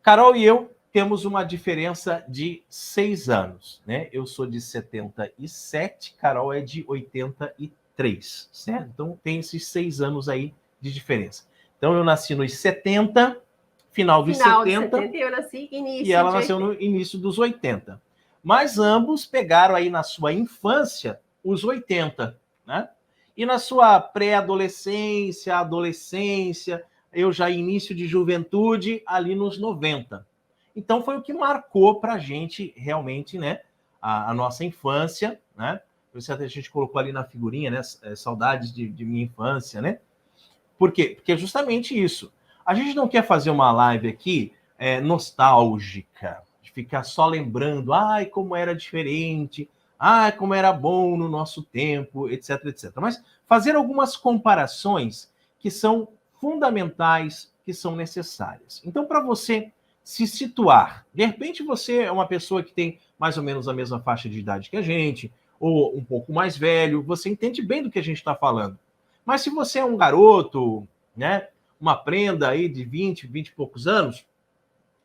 Carol e eu temos uma diferença de 6 anos, né? Eu sou de 77, Carol é de 83, certo? Então tem esses 6 anos aí de diferença. Então eu nasci nos 70, final dos 70, de 70 e eu nasci início e ela de nasceu 80. no início dos 80. Mas ambos pegaram aí na sua infância os 80, né? E na sua pré-adolescência, adolescência, eu já início de juventude ali nos 90. Então foi o que marcou para a gente realmente, né, a nossa infância, né? Por isso a gente colocou ali na figurinha, né, saudades de minha infância, né? Por quê? Porque é justamente isso. A gente não quer fazer uma live aqui nostálgica, de ficar só lembrando, ai, como era diferente, ai, como era bom no nosso tempo, etc, etc. Mas fazer algumas comparações que são fundamentais, que são necessárias. Então, para você se situar, de repente você é uma pessoa que tem mais ou menos a mesma faixa de idade que a gente, ou um pouco mais velho, você entende bem do que a gente está falando. Mas se você é um garoto, né, uma prenda aí de 20 e poucos anos,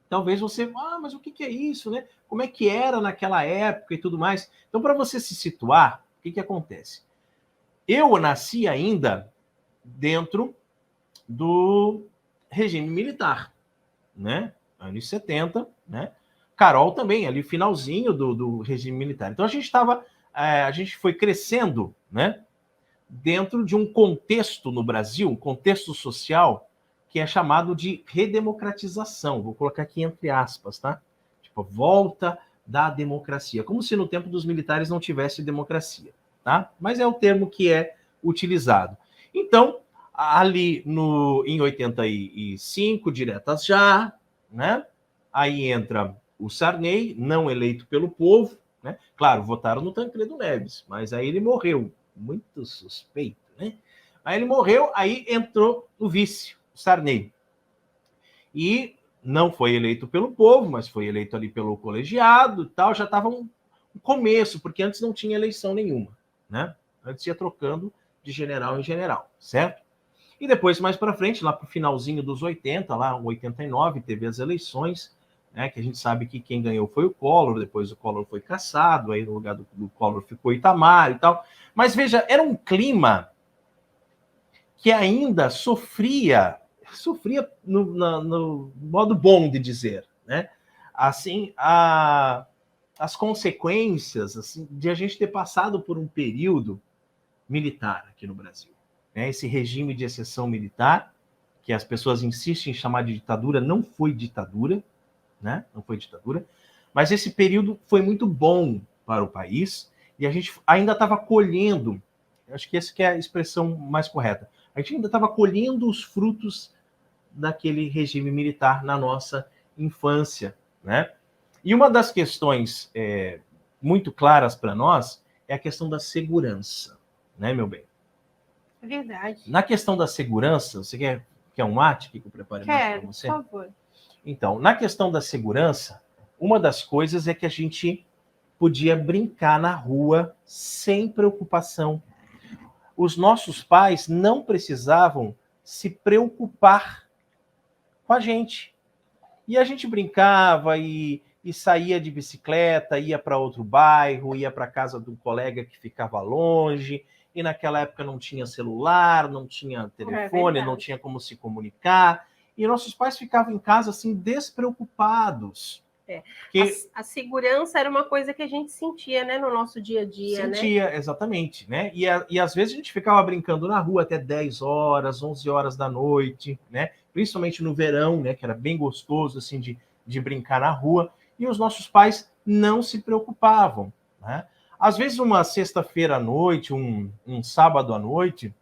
talvez você, mas o que é isso, né? Como é que era naquela época e tudo mais. Então, para você se situar, o que acontece? Eu nasci ainda dentro do regime militar, né? Anos 70, né? Carol também, ali finalzinho do regime militar. Então a gente foi crescendo, né? Dentro de um contexto no Brasil, um contexto social que é chamado de redemocratização. Vou colocar aqui entre aspas, tá? Tipo, volta da democracia. Como se no tempo dos militares não tivesse democracia, tá? Mas é o termo que é utilizado. Então, ali em 85, diretas já, né? Aí entra o Sarney, não eleito pelo povo, né? Claro, votaram no Tancredo Neves, mas aí ele morreu. Muito suspeito, né? Aí ele morreu, aí entrou o vice, o Sarney. E não foi eleito pelo povo, mas foi eleito ali pelo colegiado e tal, já estava um começo, porque antes não tinha eleição nenhuma, né? Antes ia trocando de general em general, certo? E depois, mais para frente, lá para o finalzinho dos 80, lá em 89, teve as eleições, né, que a gente sabe que quem ganhou foi o Collor, depois o Collor foi cassado, aí no lugar do Collor ficou Itamar e tal. Mas veja, era um clima que ainda sofria no modo bom de dizer, né? Assim, as consequências assim, de a gente ter passado por um período militar aqui no Brasil, né? Esse regime de exceção militar, que as pessoas insistem em chamar de ditadura, não foi ditadura, né? Não foi ditadura, mas esse período foi muito bom para o país e a gente ainda estava colhendo, acho que essa que é a expressão mais correta, a gente ainda estava colhendo os frutos daquele regime militar na nossa infância, né? E uma das questões muito claras para nós é a questão da segurança, né, meu bem? É verdade. Na questão da segurança, você quer um mate que eu prepare para você? Por favor. Então, na questão da segurança, uma das coisas é que a gente podia brincar na rua sem preocupação. Os nossos pais não precisavam se preocupar com a gente. E a gente brincava e saía de bicicleta, ia para outro bairro, ia para a casa do colega que ficava longe, e naquela época não tinha celular, não tinha telefone, não tinha como se comunicar, e nossos pais ficavam em casa assim despreocupados. Porque a segurança era uma coisa que a gente sentia, né, no nosso dia a dia, sentia, né? Exatamente, né? E às vezes a gente ficava brincando na rua até 10 horas, 11 horas da noite, né? Principalmente no verão, né? Que era bem gostoso, assim, de brincar na rua. E os nossos pais não se preocupavam, né? Às vezes uma sexta-feira à noite, um sábado à noite,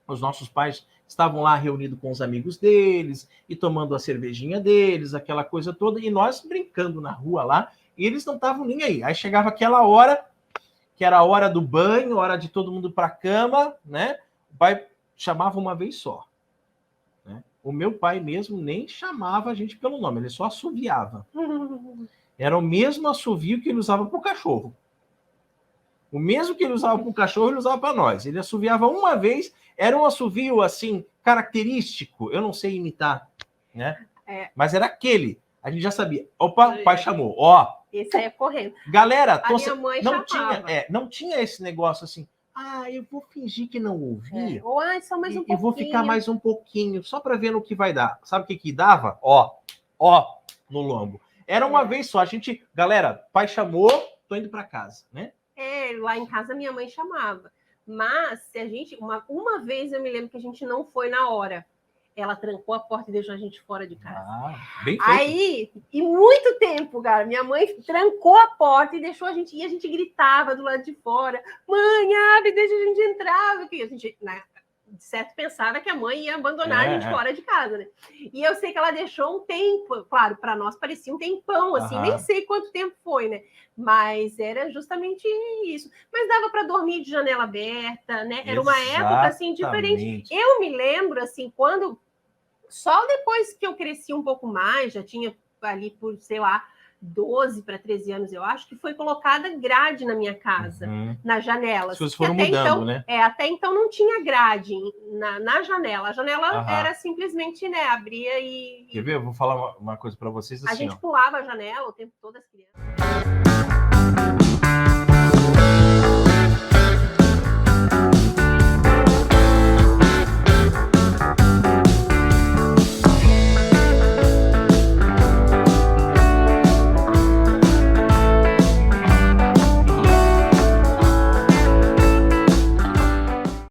os nossos pais estavam lá reunidos com os amigos deles e tomando a cervejinha deles, aquela coisa toda, e nós brincando na rua lá, e eles não estavam nem aí. Aí chegava aquela hora, que era a hora do banho, hora de todo mundo para a cama, né? O pai chamava uma vez só. Né? O meu pai mesmo nem chamava a gente pelo nome, ele só assoviava. Era o mesmo assovio que ele usava para o cachorro. O mesmo que ele usava para o cachorro, ele usava para nós. Ele assoviava uma vez, era um assovio, assim, característico. Eu não sei imitar, né? Mas era aquele. A gente já sabia. Opa, o pai chamou. Ó, Esse aí é correndo. galera, A minha mãe não chamava. não tinha esse negócio assim. Ah, eu vou fingir que não ouvi. Ou só mais um pouquinho. E vou ficar mais um pouquinho, só para ver no que vai dar. Sabe o que que dava? Ó, no lombo. Era uma vez só. A gente, galera, pai chamou, tô indo para casa, né? Lá em casa minha mãe chamava. Mas se a gente, uma vez eu me lembro que a gente não foi na hora. Ela trancou a porta e deixou a gente fora de casa. Bem feito. Aí, e muito tempo, cara, minha mãe trancou a porta e deixou a gente, e a gente gritava do lado de fora: mãe, abre, deixa a gente entrar. Porque a gente, né, de certo, pensava que a mãe ia abandonar a gente fora de casa, né? E eu sei que ela deixou um tempo, claro, para nós parecia um tempão, assim, nem sei quanto tempo foi, né? Mas era justamente isso. Mas dava para dormir de janela aberta, né? Era uma época, assim, diferente. Eu me lembro, assim, quando... Só depois que eu cresci um pouco mais, já tinha ali por, sei lá, 12 para 13 anos, eu acho, que foi colocada grade na minha casa, na janela. As coisas foram mudando, então, né? Até então não tinha grade na janela. A janela era simplesmente, né, abria e... Quer ver? Eu vou falar uma coisa para vocês assim, a gente pulava a janela o tempo todo, as crianças.